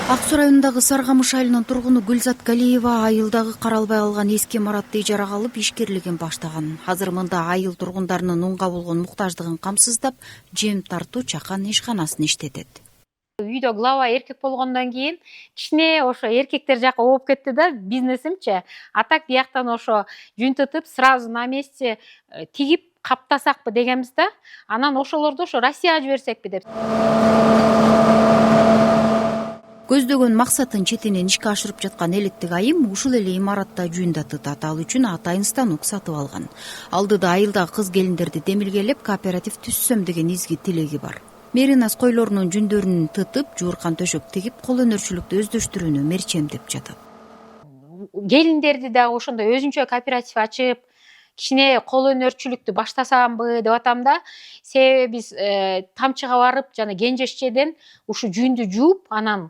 Ак Суу районундагы Саргамыш айылынын тургуну Гүлзат Галиева айылдагы каралбай калган эски имаратты ижарага алып ишкерлигин баштаган. Азыр мында айыл тургундарынын унга болгон муктаждыгын камсыздап, жем тартуу чакан ишканасын иштетет. Үйдө глава эркек болгондон кийин кичине ошо эркектер жака ооп кетти да бизнесимчи. А так бияктан ошо жүн тытып сразу на месте тигип каптасакпы дегенбиз да. Анан ошолорду ошо Россияга жиберсекпи деп. Көздөгөн максатын четинен ишке ашырып жаткан элеттик айым ушул эле имаратта жүн да тытат. Ал үчүн атайын станок сатып алган. Алдыда айылдагы кыз келиндерди демилгелеп кооператив түзсөм деген изги тилеги бар. Меринас койлорунун жүндөрүн тытып, жууркан төшөк тигип, кол өнөрчүлүктү өздөштүрүүнү мерчемдеп жатат. Келиндерди дагы ошондой өзүнчө кооператив ачып, кичине кол өнөрчүлүктү баштасамбы деп атам да. Себеби биз тамчыга барып, жана Кенжешчеден ушу жүндү жууп, анан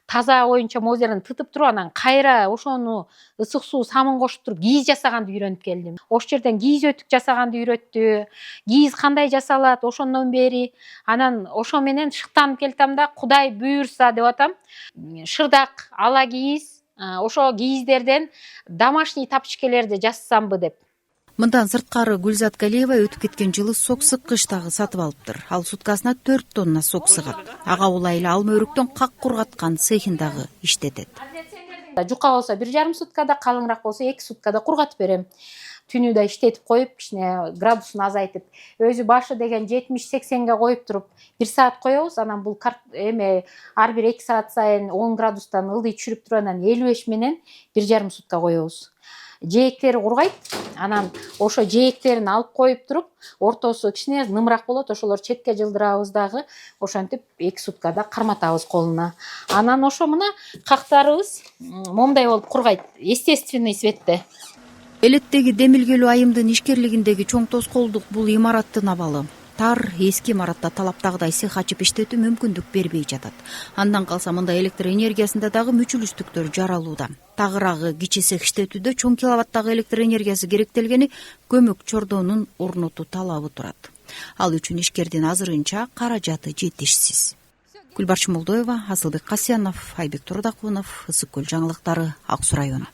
таза оюнча мозерин тытып туруп, анан кайра ошону ысык суу самын кошуп туруп кийиз жасаганды үйрөнүп келдим. Ошол жерден кийиз өтүк жасаганды үйрөттү. Кийиз кандай жасалат ошондон бери. Анан ошо менен шыктанып келатам да, Кудай буйрса деп атам. Шырдак, ала кийиз, ошо кийиздерден домашний тапочкелерди жасасамбы деп. Мындан сырткары Гүлзат Галиева өтүп кеткен жылы сок сыккыч дагы сатып алыптыр. Ал суткасына 4 тонна сок сыгат. Ага улай эле алма өрүктөн как кургаткан цехин дагы иштетет. Жука болсо 1,5 суткада, калыңыраак болсо 2 суткада кургатып берем. Түнү да иштетип коюп, кичине градусун азайтып, өзү башы деген 70-80ге коюп туруп 1 саат коебуз. Анан бул ар бир 2 саат сайын 10 градустан ылдый түшүрүп туруп, анан 55 менен 1,5 сутка коебуз. Жээктери кургайт. Анан ошо жээктерин алып коюп туруп, ортосу кичине нымыраак болот, ошолор четке жылдырабыз дагы. Ошентип 2 суткада карматабыз колуна. Анан ошо мына кактарыбыз момундай болуп кургайт, естественный светте. Элеттеги демилгелүү айымдын ишкерлигиндеги чоң тоскоолдук бул имараттын абалы. Тар, эски имаратта талаптагыдай цех ачып иштетүү мүмкүндүк бербей жатат. Андан калса мында электр энергиясында дагы мүчүлүштүктөр жаралууда. Тагыраагы кичи цех иштетүүдө чоң киловаттагы электр энергиясы керектелгени көмөк чордоонун орнотуу талабы турат. Ал үчүн ишкердин азырынча каражаты жетишсиз. Гүлбарчын Молдоева, Асылбек Касьянов, Айбек Турдакунов, Ысык көл жаңылыктары, Ак Суу району.